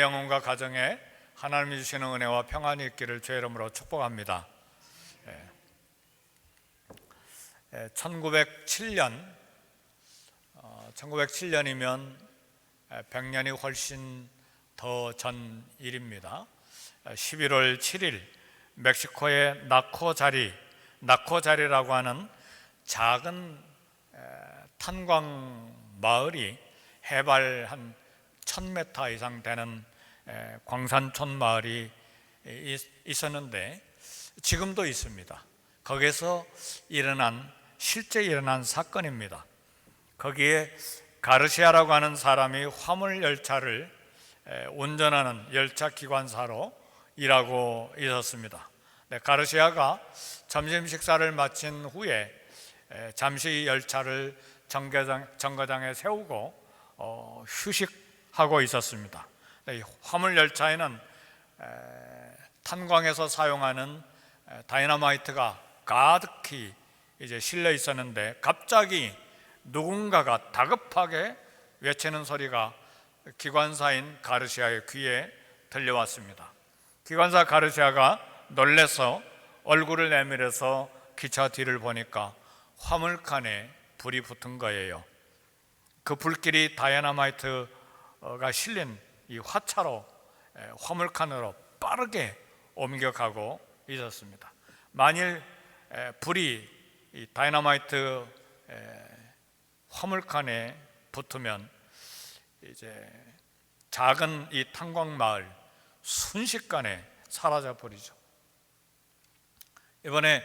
영혼과 가정에 하나님이 주시는 은혜와 평안이 있기를 주의 이름으로 축복합니다. 1907년이면 100년이 훨씬 더 전 일입니다. 11월 7일 멕시코의 나코자리라고 하는 작은 탄광 마을이 해발 한 1000m 이상 되는 광산촌 마을이 있었는데 지금도 있습니다. 거기서 실제 일어난 사건입니다. 거기에 가르시아라고 하는 사람이 화물 열차를 운전하는 열차 기관사로 일하고 있었습니다. 가르시아가 점심 식사를 마친 후에 잠시 열차를 정거장에 세우고 휴식하고 있었습니다. 화물 열차에는 탄광에서 사용하는 다이너마이트가 가득히 실려 있었는데 갑자기 누군가가 다급하게 외치는 소리가 기관사인 가르시아의 귀에 들려왔습니다. 기관사 가르시아가 놀라서 얼굴을 내밀어서 기차 뒤를 보니까 화물칸에 불이 붙은 거예요. 그 불길이 다이너마이트가 실린 이 화차로 화물칸으로 빠르게 옮겨가고 있었습니다. 만일 불이 이 다이너마이트 화물칸에 붙으면 이제 작은 이 탄광 마을 순식간에 사라져 버리죠. 이번에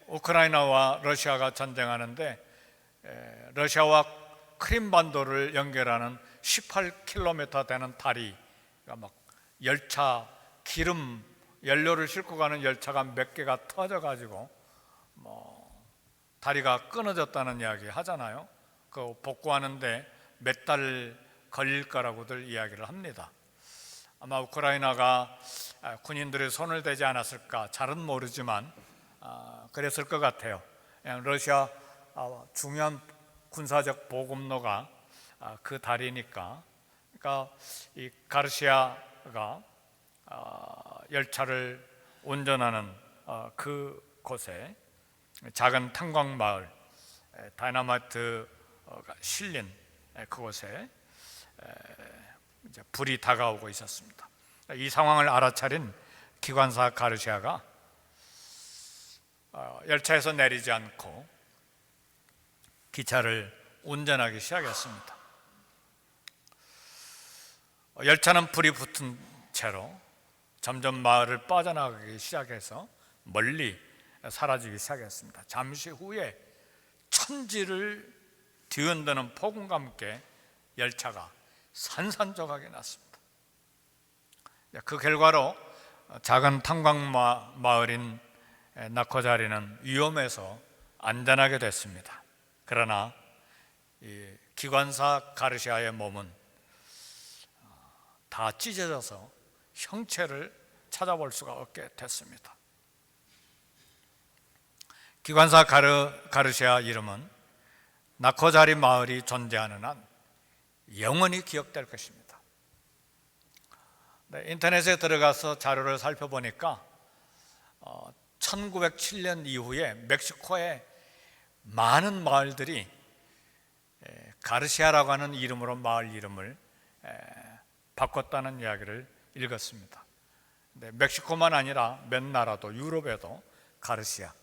우크라이나와 러시아가 전쟁하는데 러시아와 크림반도를 연결하는 18km 되는 다리가 막 연료를 싣고 가는 열차가 몇 개가 터져가지고 다리가 끊어졌다는 이야기 하잖아요. 그 복구하는데 몇 달 걸릴 거라고들 이야기를 합니다. 아마 우크라이나가 군인들의 손을 대지 않았을까 잘은 모르지만 그랬을 것 같아요. 러시아 중요한 군사적 보급로가 그 다리니까. 그러니까 이 가르시아가 열차를 운전하는 그 곳에 작은 탄광 마을 다이너마이트가 실린 그곳에 이제 불이 다가오고 있었습니다. 이 상황을 알아차린 기관사 가르시아가 열차에서 내리지 않고 기차를 운전하기 시작했습니다. 열차는 불이 붙은 채로 점점 마을을 빠져나가기 시작해서 멀리 사라지기 시작했습니다. 잠시 후에 천지를 뒤흔드는 폭음과 함께 열차가 산산조각이 났습니다. 그 결과로 작은 탄광 마을인 나코자리는 위험해서 안전하게 됐습니다. 그러나 이 기관사 가르시아의 몸은 다 찢어져서 형체를 찾아볼 수가 없게 됐습니다. 기관사 가르시아 이름은 나코자리 마을이 존재하는 한 영원히 기억될 것입니다. 인터넷에 들어가서 자료를 살펴보니까 1907년 이후에 멕시코의 많은 마을들이 가르시아라고 하는 이름으로 마을 이름을 바꿨다는 이야기를 읽었습니다. 멕시코만 아니라 몇 나라도 유럽에도 가르시아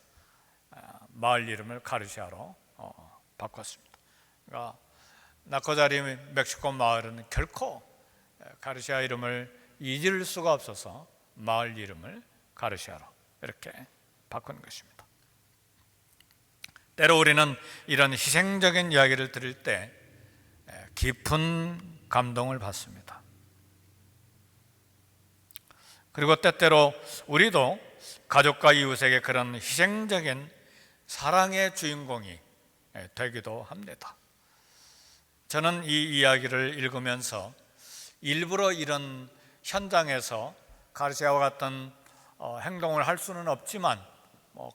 마을 이름을 가르시아로 바꿨습니다. 그러니까 나코자리 멕시코 마을은 결코 가르시아 이름을 잊을 수가 없어서 마을 이름을 가르시아로 이렇게 바꾼 것입니다. 때로 우리는 이런 희생적인 이야기를 들을 때 깊은 감동을 받습니다. 그리고 때때로 우리도 가족과 이웃에게 그런 희생적인 사랑의 주인공이 되기도 합니다. 저는 이 이야기를 읽으면서 일부러 이런 현장에서 가르시아와 같은 행동을 할 수는 없지만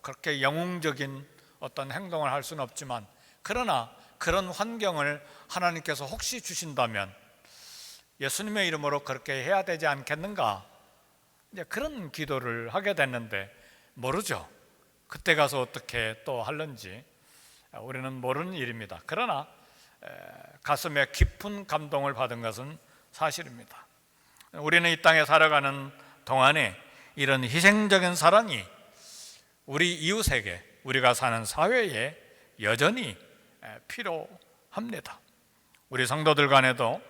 그렇게 영웅적인 어떤 행동을 할 수는 없지만 그러나 그런 환경을 하나님께서 혹시 주신다면 예수님의 이름으로 그렇게 해야 되지 않겠는가? 이제 그런 기도를 하게 됐는데 모르죠. 그때 가서 어떻게 또 하는지 우리는 모르는 일입니다. 그러나 가슴에 깊은 감동을 받은 것은 사실입니다. 우리는 이 땅에 살아가는 동안에 이런 희생적인 사랑이 우리 이웃에게, 우리가 사는 사회에 여전히 필요합니다. 우리 성도들 간에도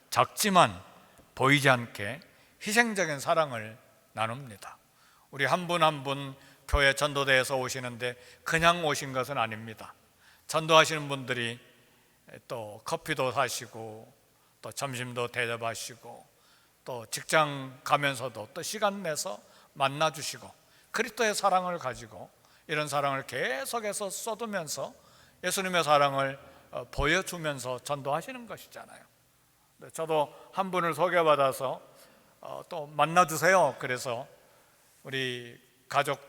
작지만 보이지 않게 희생적인 사랑을 나눕니다. 우리 한 분 한 분 교회 전도대에서 오시는데 그냥 오신 것은 아닙니다. 전도하시는 분들이 또 커피도 사시고 또 점심도 대접하시고 또 직장 가면서도 또 시간 내서 만나주시고 그리스도의 사랑을 가지고 이런 사랑을 계속해서 쏟으면서 예수님의 사랑을 보여주면서 전도하시는 것이잖아요. 저도 한 분을 소개받아서 또 만나주세요. 그래서 우리 가족,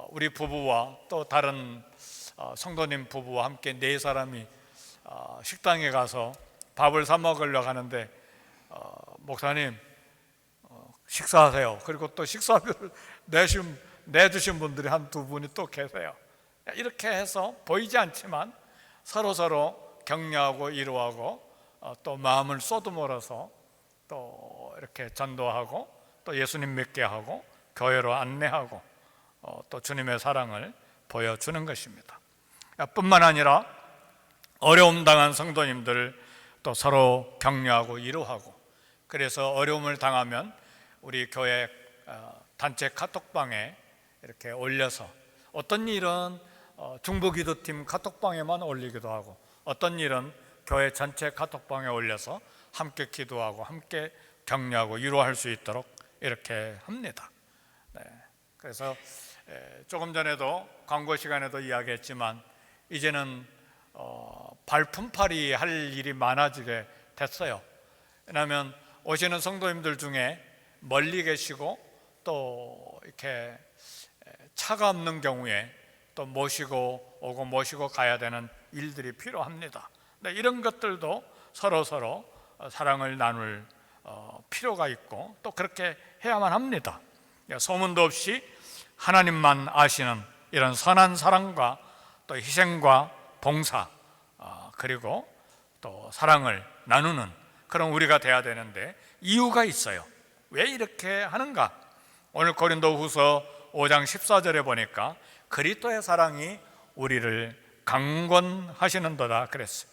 우리 부부와 또 다른 성도님 부부와 함께 네 사람이 식당에 가서 밥을 사 먹으려고 하는데 목사님 식사하세요. 그리고 또 식사비를 내주신 분들이 한 두 분이 또 계세요. 이렇게 해서 보이지 않지만 서로 격려하고 위로하고 또 마음을 쏟아물어서 또 이렇게 전도하고 또 예수님 믿게 하고 교회로 안내하고 또 주님의 사랑을 보여주는 것입니다. 뿐만 아니라 어려움 당한 성도님들 또 서로 격려하고 위로하고, 그래서 어려움을 당하면 우리 교회 단체 카톡방에 이렇게 올려서, 어떤 일은 중보기도팀 카톡방에만 올리기도 하고, 어떤 일은 교회 전체 카톡방에 올려서 함께 기도하고 함께 격려하고 위로할 수 있도록 이렇게 합니다. 그래서 조금 전에도 광고 시간에도 이야기했지만 이제는 발품팔이 할 일이 많아지게 됐어요. 왜냐하면 오시는 성도님들 중에 멀리 계시고 또 이렇게 차가 없는 경우에 또 모시고 오고 모시고 가야 되는 일들이 필요합니다. 이런 것들도 서로 사랑을 나눌 필요가 있고 또 그렇게 해야만 합니다. 소문도 없이 하나님만 아시는 이런 선한 사랑과 또 희생과 봉사 그리고 또 사랑을 나누는 그런 우리가 돼야 되는데 이유가 있어요. 왜 이렇게 하는가? 오늘 고린도후서 5장 14절에 보니까 그리스도의 사랑이 우리를 강권하시는도다 그랬어요.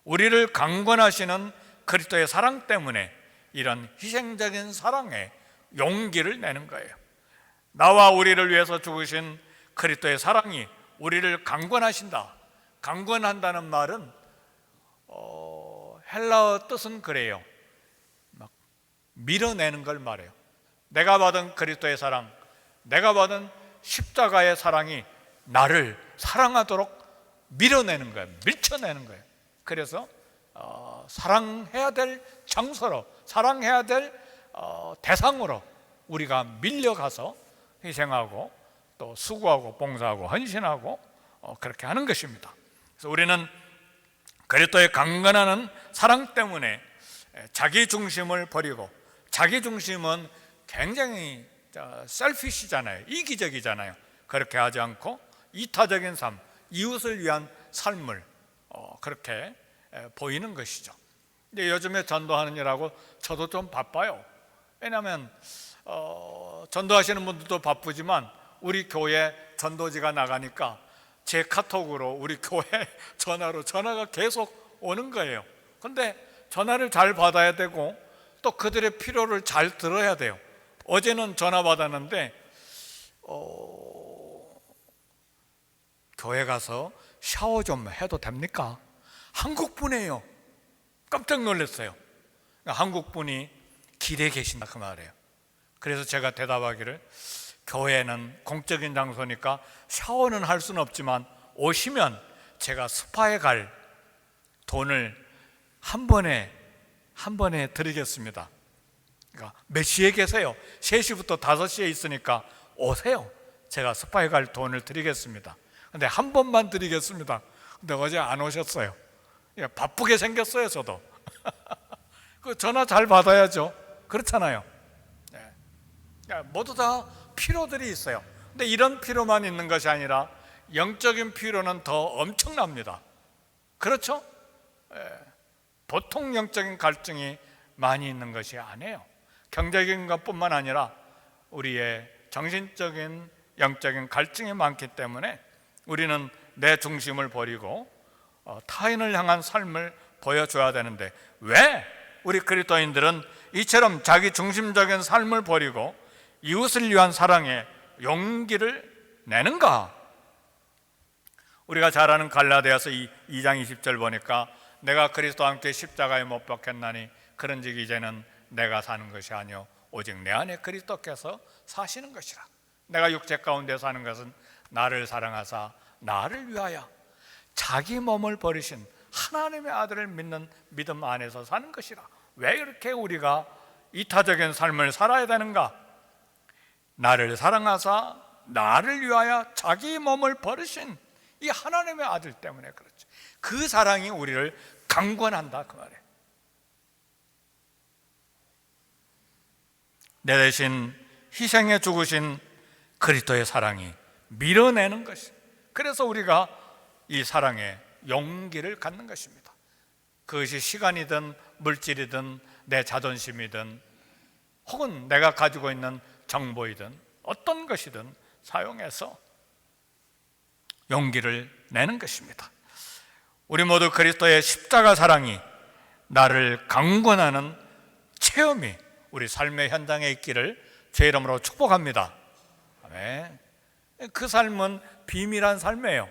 우리를 강권하시는 그리스도의 사랑 때문에 이런 희생적인 사랑에 용기를 내는 거예요. 나와 우리를 위해서 죽으신 그리스도의 사랑이 우리를 강권하신다. 강권한다는 말은 헬라어 뜻은 그래요. 막 밀어내는 걸 말해요. 내가 받은 그리스도의 사랑, 내가 받은 십자가의 사랑이 나를 사랑하도록 밀어내는 거예요. 밀쳐내는 거예요. 그래서 사랑해야 될 장소로, 사랑해야 될 대상으로 우리가 밀려가서 희생하고 또 수고하고 봉사하고 헌신하고 그렇게 하는 것입니다. 그래서 우리는 그리스도의 강건하는 사랑 때문에 자기 중심을 버리고, 자기 중심은 굉장히 셀피시잖아요. 이기적이잖아요. 그렇게 하지 않고 이타적인 삶, 이웃을 위한 삶을 그렇게 보이는 것이죠. 근데 요즘에 전도하는 일하고 저도 좀 바빠요. 왜냐하면 전도하시는 분들도 바쁘지만 우리 교회 전도지가 나가니까 제 카톡으로 우리 교회 전화가 계속 오는 거예요. 근데 전화를 잘 받아야 되고 또 그들의 필요를 잘 들어야 돼요. 어제는 전화 받았는데 교회 가서 샤워 좀 해도 됩니까? 한국분이에요. 깜짝 놀랐어요. 한국분이 길에 계신다 그 말이에요. 그래서 제가 대답하기를, 교회는 공적인 장소니까 샤워는 할 수는 없지만 오시면 제가 스파에 갈 돈을 한 번에 드리겠습니다. 그러니까 몇 시에 계세요? 3시부터 5시에 있으니까 오세요. 제가 스파에 갈 돈을 드리겠습니다. 근데 한 번만 드리겠습니다. 근데 어제 안 오셨어요. 바쁘게 생겼어요, 저도. 그 전화 잘 받아야죠. 그렇잖아요. 네. 모두 다 필요들이 있어요. 근데 이런 필요만 있는 것이 아니라 영적인 필요는 더 엄청납니다. 그렇죠? 보통 영적인 갈증이 많이 있는 것이 아니에요. 경제적인 것뿐만 아니라 우리의 정신적인 영적인 갈증이 많기 때문에 우리는 내 중심을 버리고 타인을 향한 삶을 보여줘야 되는데, 왜 우리 그리스도인들은 이처럼 자기 중심적인 삶을 버리고 이웃을 위한 사랑에 용기를 내는가? 우리가 잘 아는 갈라디아서 2장 20절 보니까 내가 그리스도와 함께 십자가에 못 박혔나니 그런즉 이제는 내가 사는 것이 아니요 오직 내 안에 그리스도께서 사시는 것이라. 내가 육체 가운데 사는 것은 나를 사랑하사 나를 위하여 자기 몸을 버리신 하나님의 아들을 믿는 믿음 안에서 사는 것이라. 왜 이렇게 우리가 이타적인 삶을 살아야 되는가? 나를 사랑하사 나를 위하여 자기 몸을 버리신 이 하나님의 아들 때문에 그렇죠. 그 사랑이 우리를 강권한다 그 말이에요. 내 대신 희생해 죽으신 그리스도의 사랑이 밀어내는 것이, 그래서 우리가 이 사랑에 용기를 갖는 것입니다. 그것이 시간이든 물질이든 내 자존심이든 혹은 내가 가지고 있는 정보이든 어떤 것이든 사용해서 용기를 내는 것입니다. 우리 모두 그리스도의 십자가 사랑이 나를 강권하는 체험이 우리 삶의 현장에 있기를 주의 이름으로 축복합니다. 아멘. 그 삶은 비밀한 삶이에요.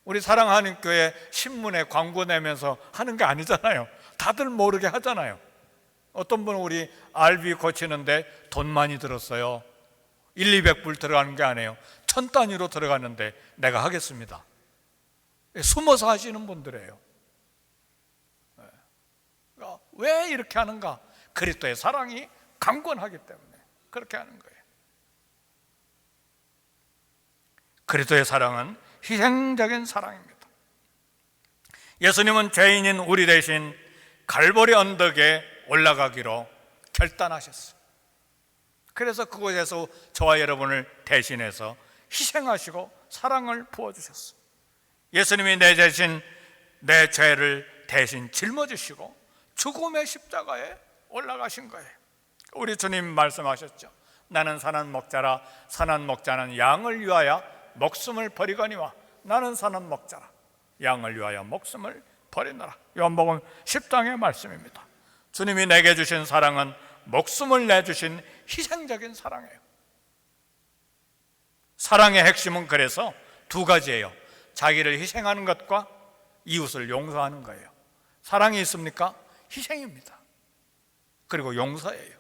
우리 사랑하는 교회 신문에 광고 내면서 하는 게 아니잖아요. 다들 모르게 하잖아요. 어떤 분은 우리 RV 고치는데 돈 많이 들었어요. 100~200불 들어가는 게 아니에요. 1000 단위로 들어가는데 내가 하겠습니다. 숨어서 하시는 분들이에요. 그러니까 왜 이렇게 하는가? 그리스도의 사랑이 강권하기 때문에 그렇게 하는 거예요. 그리스도의 사랑은 희생적인 사랑입니다. 예수님은 죄인인 우리 대신 갈보리 언덕에 올라가기로 결단하셨어요. 그래서 그곳에서 저와 여러분을 대신해서 희생하시고 사랑을 부어주셨어요. 예수님이 내 대신 내 죄를 대신 짊어지시고 죽음의 십자가에 올라가신 거예요. 우리 주님 말씀하셨죠. 나는 산한 목자라. 산한 목자는 양을 위하여 목숨을 버리거니와 나는 산한 목자라. 양을 위하여 목숨을 버리노라. 요한복음 10장의 말씀입니다. 주님이 내게 주신 사랑은 목숨을 내주신 희생적인 사랑이에요. 사랑의 핵심은 그래서 두 가지예요. 자기를 희생하는 것과 이웃을 용서하는 거예요. 사랑이 있습니까? 희생입니다. 그리고 용서예요.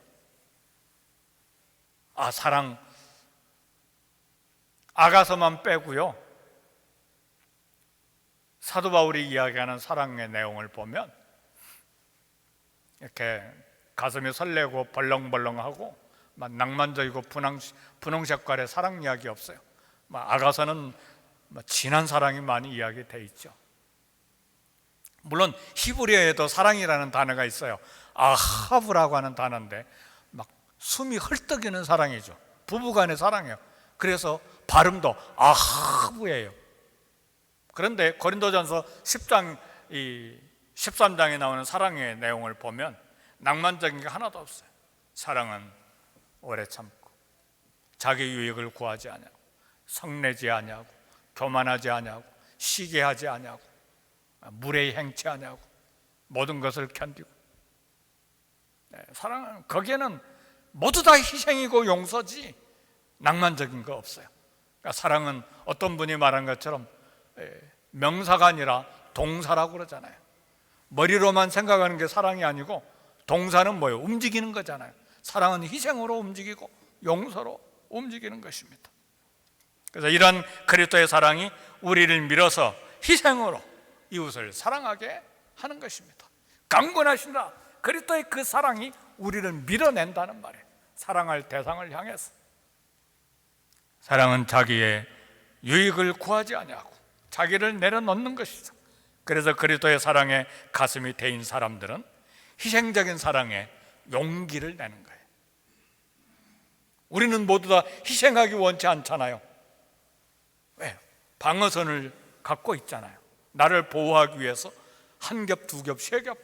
사랑 아가서만 빼고요, 사도 바울이 이야기하는 사랑의 내용을 보면 이렇게 가슴이 설레고 벌렁벌렁하고 막 낭만적이고 분홍색깔의 사랑 이야기 없어요. 아가서는 진한 사랑이 많이 이야기되어 있죠. 물론 히브리어에도 사랑이라는 단어가 있어요. 아하브라고 하는 단어인데 막 숨이 헐떡이는 사랑이죠. 부부간의 사랑이에요. 그래서 발음도 아하브예요. 그런데 고린도전서 10장 13장에 나오는 사랑의 내용을 보면 낭만적인 게 하나도 없어요. 사랑은 오래 참고 자기 유익을 구하지 아니하고 성내지 아니하고 교만하지 아니하고 시기하지 아니하고 무례히 행치 아니하고 모든 것을 견디고. 사랑은 거기에는 모두 다 희생이고 용서지 낭만적인 거 없어요. 그러니까 사랑은 어떤 분이 말한 것처럼 명사가 아니라 동사라고 그러잖아요. 머리로만 생각하는 게 사랑이 아니고 동사는 뭐예요? 움직이는 거잖아요. 사랑은 희생으로 움직이고 용서로 움직이는 것입니다. 그래서 이런 그리스도의 사랑이 우리를 밀어서 희생으로 이웃을 사랑하게 하는 것입니다. 강권하신다. 그리스도의 그 사랑이 우리를 밀어낸다는 말이에요. 사랑할 대상을 향해서. 사랑은 자기의 유익을 구하지 아니하고 자기를 내려놓는 것이죠. 그래서 그리스도의 사랑에 가슴이 데인 사람들은 희생적인 사랑에 용기를 내는 거예요. 우리는 모두 다 희생하기 원치 않잖아요. 왜? 방어선을 갖고 있잖아요. 나를 보호하기 위해서 한 겹, 두 겹, 세 겹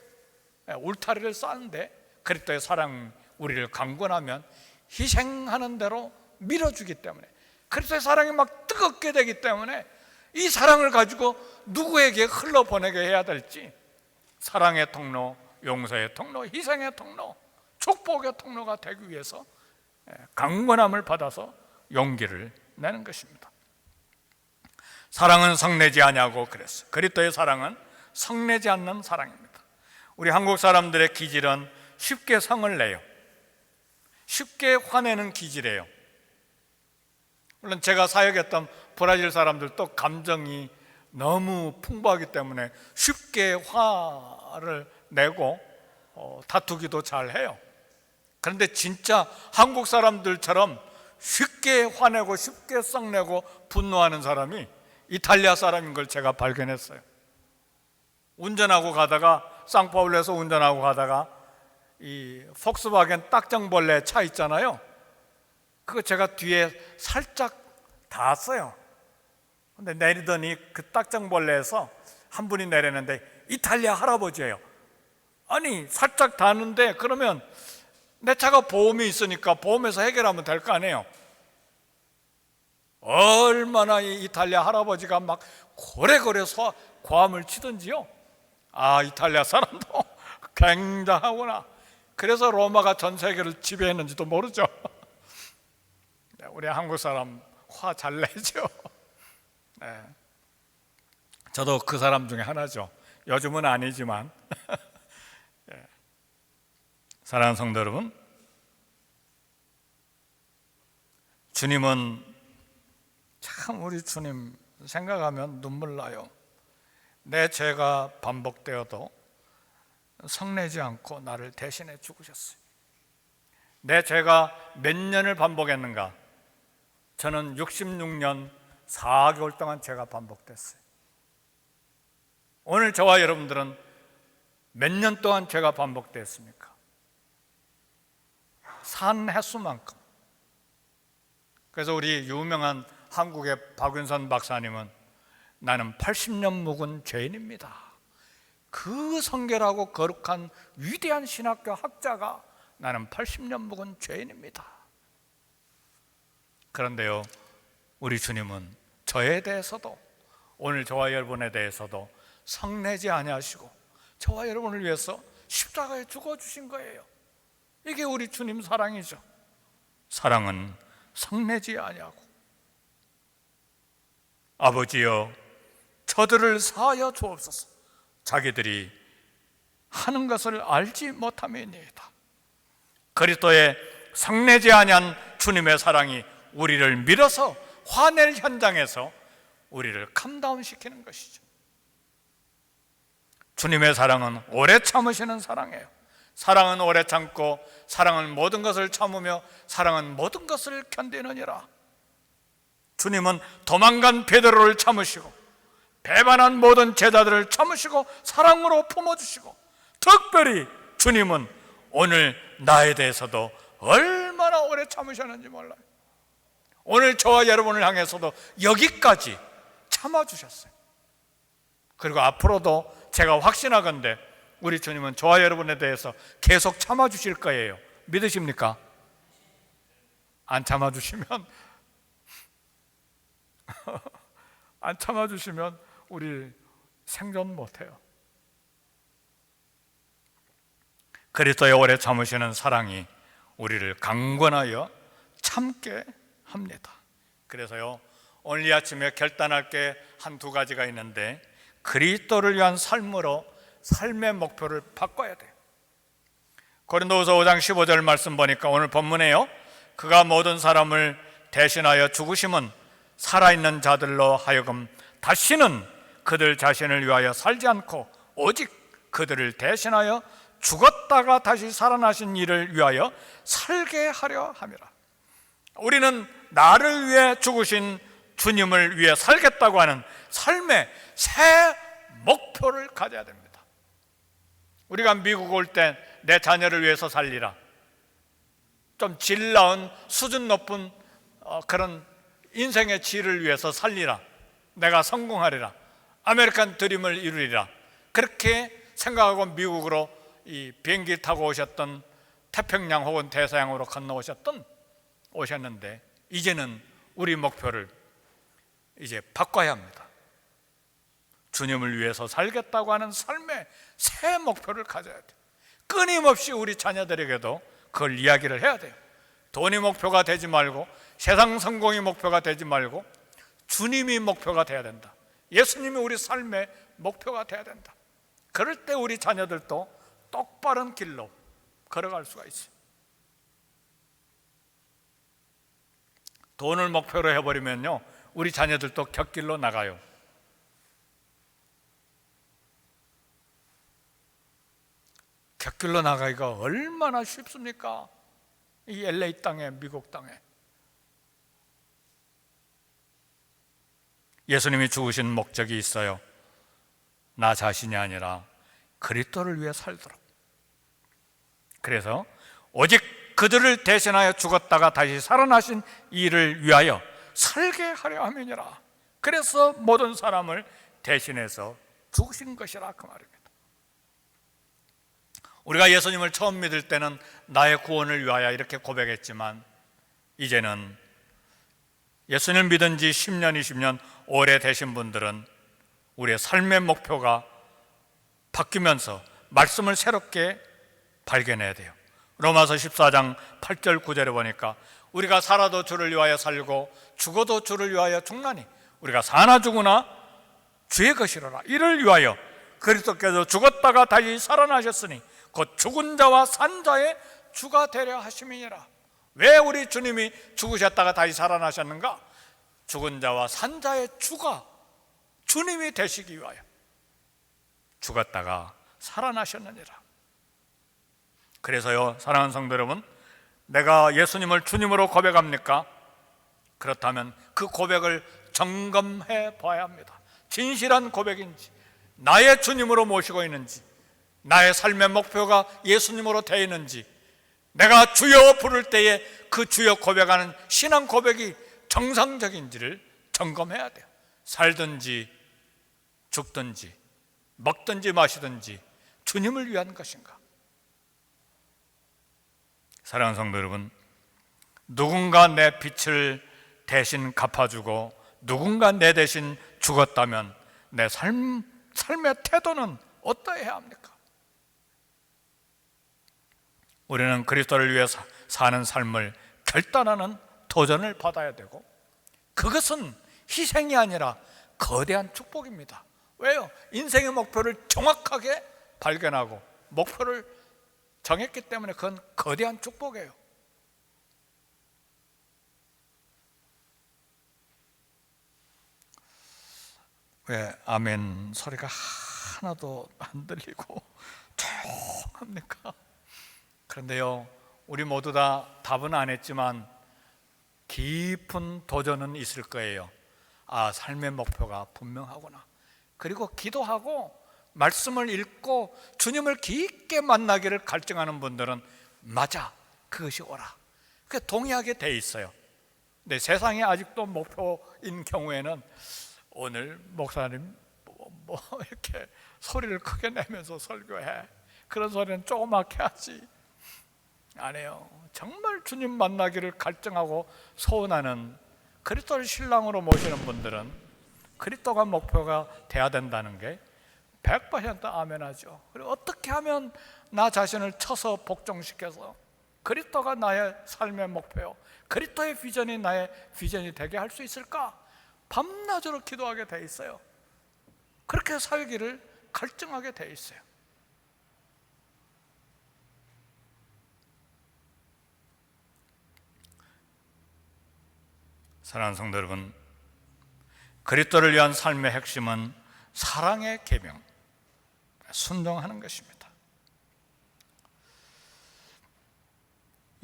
울타리를 쌓는데 그리스도의 사랑 우리를 강권하면 희생하는 대로 밀어주기 때문에, 그리스도의 사랑이 막 뜨겁게 되기 때문에 이 사랑을 가지고 누구에게 흘러보내게 해야 될지 사랑의 통로, 용서의 통로, 희생의 통로, 축복의 통로가 되기 위해서 강권함을 받아서 용기를 내는 것입니다. 사랑은 성내지 아니하고 그랬어요. 그리스도의 사랑은 성내지 않는 사랑입니다. 우리 한국 사람들의 기질은 쉽게 성을 내요. 쉽게 화내는 기질이에요. 물론 제가 사역했던 브라질 사람들도 감정이 너무 풍부하기 때문에 쉽게 화를 내고 다투기도 잘 해요. 그런데 진짜 한국 사람들처럼 쉽게 화내고 쉽게 썩내고 분노하는 사람이 이탈리아 사람인 걸 제가 발견했어요. 운전하고 가다가, 상파울루에서 운전하고 가다가 이 폭스바겐 딱정벌레 차 있잖아요. 그거 제가 뒤에 살짝 닿았어요. 근데 내리더니 그 딱정벌레에서 한 분이 내리는데 이탈리아 할아버지예요. 아니 살짝 닿는데 그러면 내 차가 보험이 있으니까 보험에서 해결하면 될 거 아니에요. 얼마나 이 이탈리아 할아버지가 막 고래고래 고함을 치든지요. 아, 이탈리아 사람도 굉장하구나. 그래서 로마가 전 세계를 지배했는지도 모르죠. 우리 한국 사람 화 잘 내죠. 네. 저도 그 사람 중에 하나죠. 요즘은 아니지만. 네. 사랑하는 성도 여러분, 주님은 참, 우리 주님 생각하면 눈물 나요. 내 죄가 반복되어도 성내지 않고 나를 대신해 죽으셨어요. 내 죄가 몇 년을 반복했는가? 저는 66년 4개월 동안 죄가 반복됐어요. 오늘 저와 여러분들은 몇 년 동안 죄가 반복됐습니까? 산 횟수만큼. 그래서 우리 유명한 한국의 박윤선 박사님은 나는 80년 묵은 죄인입니다. 그 성결하고 거룩한 위대한 신학교 학자가 나는 80년 묵은 죄인입니다. 그런데요, 우리 주님은 저에 대해서도, 오늘 저와 여러분에 대해서도 성내지 아니하시고 저와 여러분을 위해서 십자가에 죽어주신 거예요. 이게 우리 주님 사랑이죠. 사랑은 성내지 아니하고. 아버지여, 저들을 사하여 주옵소서. 자기들이 하는 것을 알지 못함이니이다. 그리스도의 성내지 아니한 주님의 사랑이 우리를 밀어서 화낼 현장에서 우리를 캄다운시키는 것이죠. 주님의 사랑은 오래 참으시는 사랑이에요. 사랑은 오래 참고, 사랑은 모든 것을 참으며, 사랑은 모든 것을 견디느니라. 주님은 도망간 베드로를 참으시고, 배반한 모든 제자들을 참으시고 사랑으로 품어주시고, 특별히 주님은 오늘 나에 대해서도 얼마나 오래 참으셨는지 몰라요. 오늘 저와 여러분을 향해서도 여기까지 참아주셨어요. 그리고 앞으로도 제가 확신하건대 우리 주님은 저와 여러분에 대해서 계속 참아주실 거예요. 믿으십니까? 안 참아주시면 안 참아주시면 우리 생존 못해요. 그리스도의 오래 참으시는 사랑이 우리를 강권하여 참게 합니다. 그래서요, 오늘 이 아침에 결단할 게 한두 가지가 있는데, 그리스도를 위한 삶으로 삶의 목표를 바꿔야 돼요. 고린도후서 5장 15절 말씀 보니까 오늘 본문에요, 그가 모든 사람을 대신하여 죽으심은 살아있는 자들로 하여금 다시는 그들 자신을 위하여 살지 않고 오직 그들을 대신하여 죽었다가 다시 살아나신 이를 위하여 살게 하려 함이라. 우리는 나를 위해 죽으신 주님을 위해 살겠다고 하는 삶의 새 목표를 가져야 됩니다. 우리가 미국 올 때 내 자녀를 위해서 살리라, 좀 질 나은 수준 높은 그런 인생의 질을 위해서 살리라, 내가 성공하리라, 아메리칸 드림을 이루리라, 그렇게 생각하고 미국으로 이 비행기 타고 오셨던, 태평양 혹은 대서양으로 오셨는데 이제는 우리 목표를 이제 바꿔야 합니다. 주님을 위해서 살겠다고 하는 삶의 새 목표를 가져야 돼요. 끊임없이 우리 자녀들에게도 그걸 이야기를 해야 돼요. 돈이 목표가 되지 말고, 세상 성공이 목표가 되지 말고, 주님이 목표가 돼야 된다. 예수님이 우리 삶의 목표가 돼야 된다. 그럴 때 우리 자녀들도 똑바른 길로 걸어갈 수가 있어요. 돈을 목표로 해버리면요, 우리 자녀들도 곁길로 나가요. 곁길로 나가기가 얼마나 쉽습니까? 이 LA 땅에, 미국 땅에. 예수님이 죽으신 목적이 있어요. 나 자신이 아니라 그리스도를 위해 살도록. 그래서 오직 그들을 대신하여 죽었다가 다시 살아나신 이를 위하여 살게 하려 함이니라. 그래서 모든 사람을 대신해서 죽으신 것이라, 그 말입니다. 우리가 예수님을 처음 믿을 때는 나의 구원을 위하여 이렇게 고백했지만, 이제는 예수님을 믿은 지 10년, 20년 오래 되신 분들은 우리의 삶의 목표가 바뀌면서 말씀을 새롭게 발견해야 돼요. 로마서 14장 8절 9절에 보니까 우리가 살아도 주를 위하여 살고 죽어도 주를 위하여 죽나니 우리가 사나 죽으나 주의 것이로라. 이를 위하여 그리스도께서 죽었다가 다시 살아나셨으니 곧 죽은 자와 산 자의 주가 되려 하심이니라. 왜 우리 주님이 죽으셨다가 다시 살아나셨는가? 죽은 자와 산 자의 주가 주님이 되시기 위하여 죽었다가 살아나셨느니라. 그래서요, 사랑하는 성도 여러분, 내가 예수님을 주님으로 고백합니까? 그렇다면 그 고백을 점검해 봐야 합니다. 진실한 고백인지, 나의 주님으로 모시고 있는지, 나의 삶의 목표가 예수님으로 되어 있는지, 내가 주여 부를 때에 그 주여 고백하는 신앙 고백이 정상적인지를 점검해야 돼요. 살든지 죽든지 먹든지 마시든지 주님을 위한 것인가? 사랑하는 성도 여러분, 누군가 내 빚을 대신 갚아주고 누군가 내 대신 죽었다면 내 삶의 태도는 어떠해야 합니까? 우리는 그리스도를 위해 사는 삶을 결단하는 도전을 받아야 되고, 그것은 희생이 아니라 거대한 축복입니다. 왜요? 인생의 목표를 정확하게 발견하고 목표를 정했기 때문에 그건 거대한 축복이에요. 왜 아멘 소리가 하나도 안 들리고 조용합니까? 그런데요, 우리 모두 다 답은 안 했지만 깊은 도전은 있을 거예요. 아, 삶의 목표가 분명하구나. 그리고 기도하고 말씀을 읽고 주님을 깊게 만나기를 갈증하는 분들은 맞아, 그것이 옳아, 그게 동의하게 돼 있어요. 근데 세상에 아직도 목표인 경우에는 오늘 목사님 뭐 이렇게 소리를 크게 내면서 설교해, 그런 소리는 조그맣게 하지 안 해요. 정말 주님 만나기를 갈증하고 소원하는 그리스도를 신랑으로 모시는 분들은 그리스도가 목표가 돼야 된다는 게 100% 아멘하죠. 그리고 어떻게 하면 나 자신을 쳐서 복종시켜서 그리스도가 나의 삶의 목표요, 그리스도의 비전이 나의 비전이 되게 할 수 있을까? 밤낮으로 기도하게 돼 있어요. 그렇게 살기를 갈증하게 돼 있어요. 사랑하는 성도 여러분, 그리스도를 위한 삶의 핵심은 사랑의 계명, 순종하는 것입니다.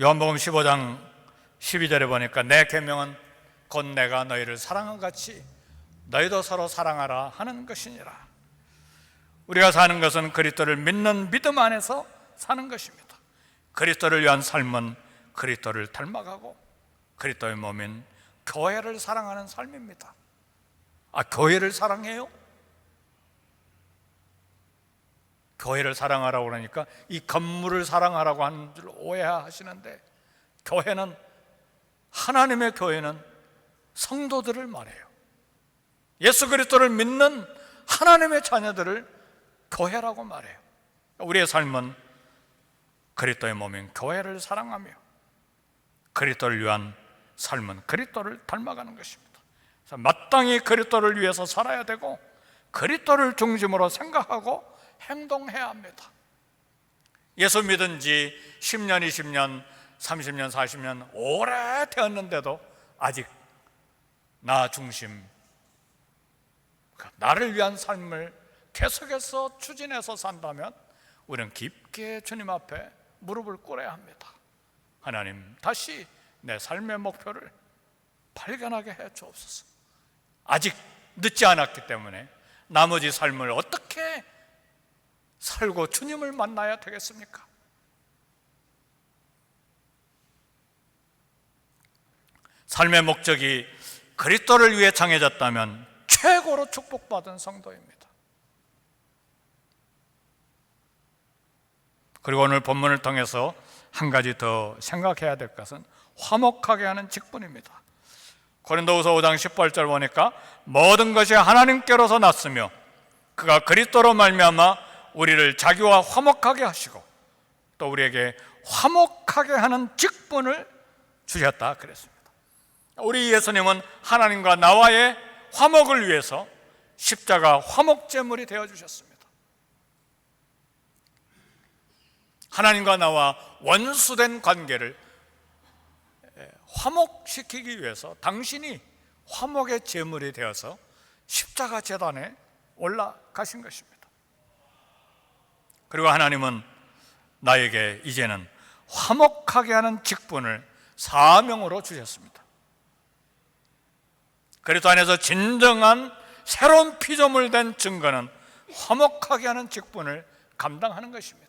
요한복음 15장 12절에 보니까 내 계명은 곧 내가 너희를 사랑한 같이 너희도 서로 사랑하라 하는 것이니라. 우리가 사는 것은 그리스도를 믿는 믿음 안에서 사는 것입니다. 그리스도를 위한 삶은 그리스도를 닮아가고 그리스도의 몸인 교회를 사랑하는 삶입니다. 교회를 사랑해요? 교회를 사랑하라고 그러니까 이 건물을 사랑하라고 하는 줄 오해하시는데, 교회는, 하나님의 교회는 성도들을 말해요. 예수 그리스도를 믿는 하나님의 자녀들을 교회라고 말해요. 우리의 삶은 그리스도의 몸인 교회를 사랑하며 그리스도를 위한 삶은 그리스도를 닮아가는 것입니다. 그래서 마땅히 그리스도를 위해서 살아야 되고 그리스도를 중심으로 생각하고 행동해야 합니다. 예수 믿은 지 10년, 20년, 30년, 40년 오래 되었는데도 아직 나 중심, 나를 위한 삶을 계속해서 추진해서 산다면 우리는 깊게 주님 앞에 무릎을 꿇어야 합니다. 하나님, 다시 내 삶의 목표를 발견하게 해 주옵소서. 아직 늦지 않았기 때문에 나머지 삶을 어떻게 살고 주님을 만나야 되겠습니까? 삶의 목적이 그리스도를 위해 정해졌다면 최고로 축복받은 성도입니다. 그리고 오늘 본문을 통해서 한 가지 더 생각해야 될 것은 화목하게 하는 직분입니다. 고린도후서 5장 18절 보니까 모든 것이 하나님께로서 났으며 그가 그리스도로 말미암아 우리를 자기와 화목하게 하시고 또 우리에게 화목하게 하는 직분을 주셨다 그랬습니다. 우리 예수님은 하나님과 나와의 화목을 위해서 십자가 화목제물이 되어주셨습니다. 하나님과 나와 원수된 관계를 화목시키기 위해서 당신이 화목의 제물이 되어서 십자가 제단에 올라가신 것입니다. 그리고 하나님은 나에게 이제는 화목하게 하는 직분을 사명으로 주셨습니다. 그리스도 안에서 진정한 새로운 피조물 된 증거는 화목하게 하는 직분을 감당하는 것입니다.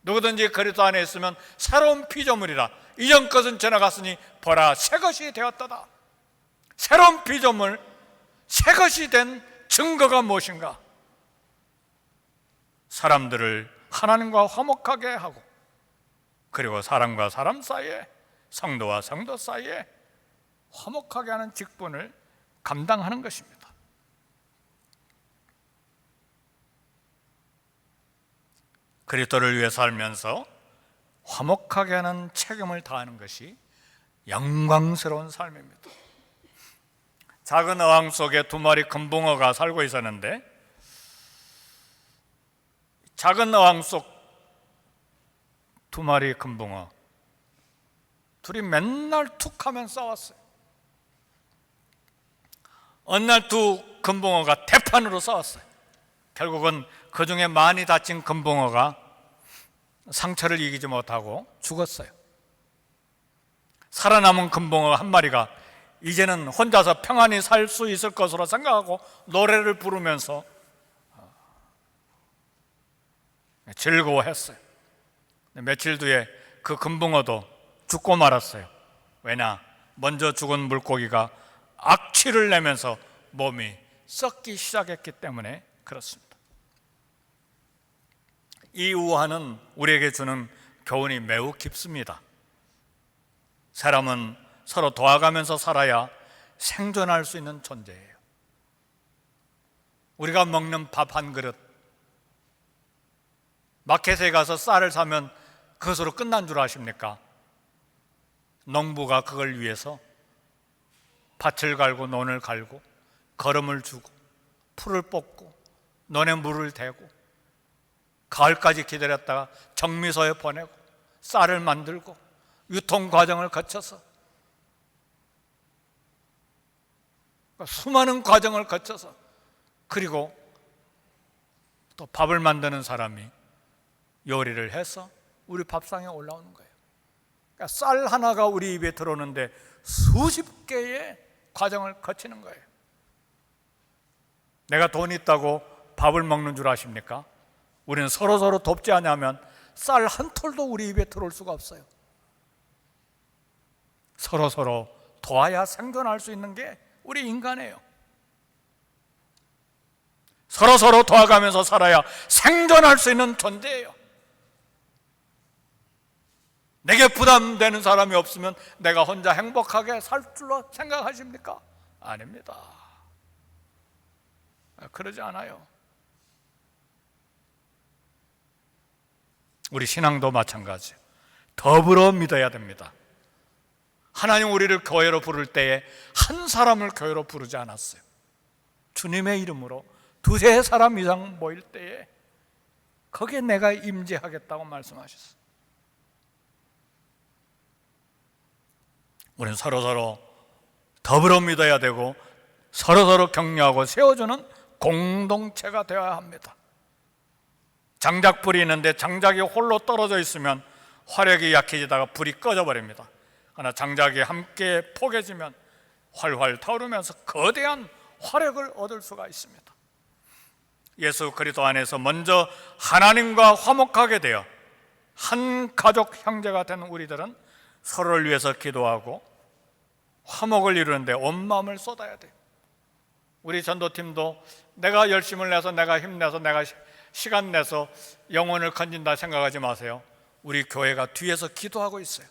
누구든지 그리스도 안에 있으면 새로운 피조물이라, 이전 것은 지나갔으니 보라 새 것이 되었도다. 새로운 피조물, 새 것이 된 증거가 무엇인가? 사람들을 하나님과 화목하게 하고 그리고 사람과 사람 사이에, 성도와 성도 사이에 화목하게 하는 직분을 감당하는 것입니다. 그리스도를 위해 살면서 화목하게 하는 책임을 다하는 것이 영광스러운 삶입니다. 작은 어항 속에 2마리 금붕어가 살고 있었는데, 작은 어항 속 2마리 금붕어, 둘이 맨날 툭하면 싸웠어요. 어느 날 2 금붕어가 대판으로 싸웠어요. 결국은 그 중에 많이 다친 금붕어가 상처를 이기지 못하고 죽었어요. 살아남은 금붕어 1마리가 이제는 혼자서 평안히 살 수 있을 것으로 생각하고 노래를 부르면서 즐거워했어요. 며칠 뒤에 그 금붕어도 죽고 말았어요. 왜냐? 먼저 죽은 물고기가 악취를 내면서 몸이 썩기 시작했기 때문에 그렇습니다. 이 우화는 우리에게 주는 교훈이 매우 깊습니다. 사람은 서로 도와가면서 살아야 생존할 수 있는 존재예요. 우리가 먹는 밥 한 그릇, 마켓에 가서 쌀을 사면 그것으로 끝난 줄 아십니까? 농부가 그걸 위해서 밭을 갈고 논을 갈고 거름을 주고 풀을 뽑고 논에 물을 대고 가을까지 기다렸다가 정미소에 보내고 쌀을 만들고 유통 과정을 거쳐서 수많은 과정을 거쳐서 그리고 또 밥을 만드는 사람이 요리를 해서 우리 밥상에 올라오는 거예요. 그러니까 쌀 하나가 우리 입에 들어오는데 수십 개의 과정을 거치는 거예요. 내가 돈 있다고 밥을 먹는 줄 아십니까? 우리는 서로 돕지 않으면 쌀 한 톨도 우리 입에 들어올 수가 없어요. 서로 도와야 생존할 수 있는 게 우리 인간이에요. 서로 도와가면서 살아야 생존할 수 있는 존재예요. 내게 부담되는 사람이 없으면 내가 혼자 행복하게 살 줄로 생각하십니까? 아닙니다. 그러지 않아요. 우리 신앙도 마찬가지예요. 더불어 믿어야 됩니다. 하나님 우리를 교회로 부를 때에 한 사람을 교회로 부르지 않았어요. 주님의 이름으로 두세 사람 이상 모일 때에 거기에 내가 임재하겠다고 말씀하셨어요. 우리는 서로 더불어 믿어야 되고 서로 격려하고 세워주는 공동체가 되어야 합니다. 장작불이 있는데 장작이 홀로 떨어져 있으면 화력이 약해지다가 불이 꺼져버립니다. 그러나 장작이 함께 포개지면 활활 타오르면서 거대한 화력을 얻을 수가 있습니다. 예수 그리스도 안에서 먼저 하나님과 화목하게 되어 한 가족 형제가 된 우리들은 서로를 위해서 기도하고 화목을 이루는데 온 마음을 쏟아야 돼요. 우리 전도팀도 내가 열심을 내서 내가 힘내서 내가 시간 내서 영혼을 건진다 생각하지 마세요. 우리 교회가 뒤에서 기도하고 있어요.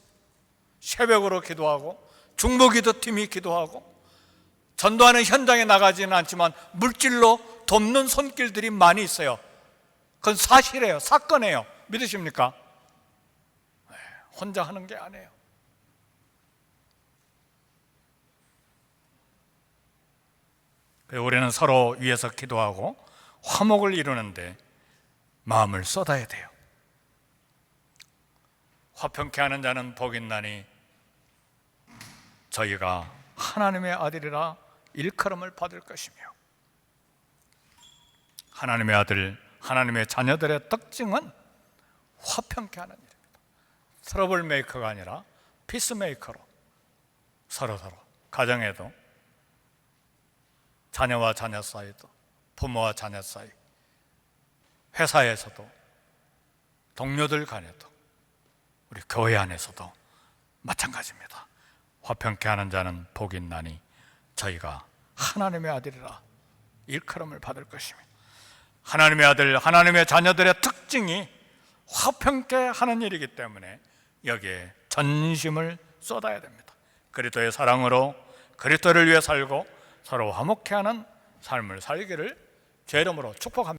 새벽으로 기도하고 중보기도팀이 기도하고 전도하는 현장에 나가지는 않지만 물질로 돕는 손길들이 많이 있어요. 그건 사실이에요. 사건이에요. 믿으십니까? 혼자 하는 게 아니에요. 우리는 서로 위해서 기도하고 화목을 이루는데 마음을 쏟아야 돼요. 화평케 하는 자는 복 있나니 저희가 하나님의 아들이라 일컬음을 받을 것이며, 하나님의 아들, 하나님의 자녀들의 특징은 화평케 하는 일입니다. 트러블 메이커가 아니라 피스메이커로 서로 가정에도, 자녀와 자녀 사이도, 부모와 자녀 사이, 회사에서도, 동료들 간에도, 우리 교회 안에서도 마찬가지입니다. 화평케 하는 자는 복이 있나니 저희가 하나님의 아들이라 일컬음을 받을 것입니다. 하나님의 아들, 하나님의 자녀들의 특징이 화평케 하는 일이기 때문에 여기에 전심을 쏟아야 됩니다. 그리스도의 사랑으로 그리스도를 위해 살고 서로 화목케 하는 삶을 살기를 제 이름으로 축복합니다.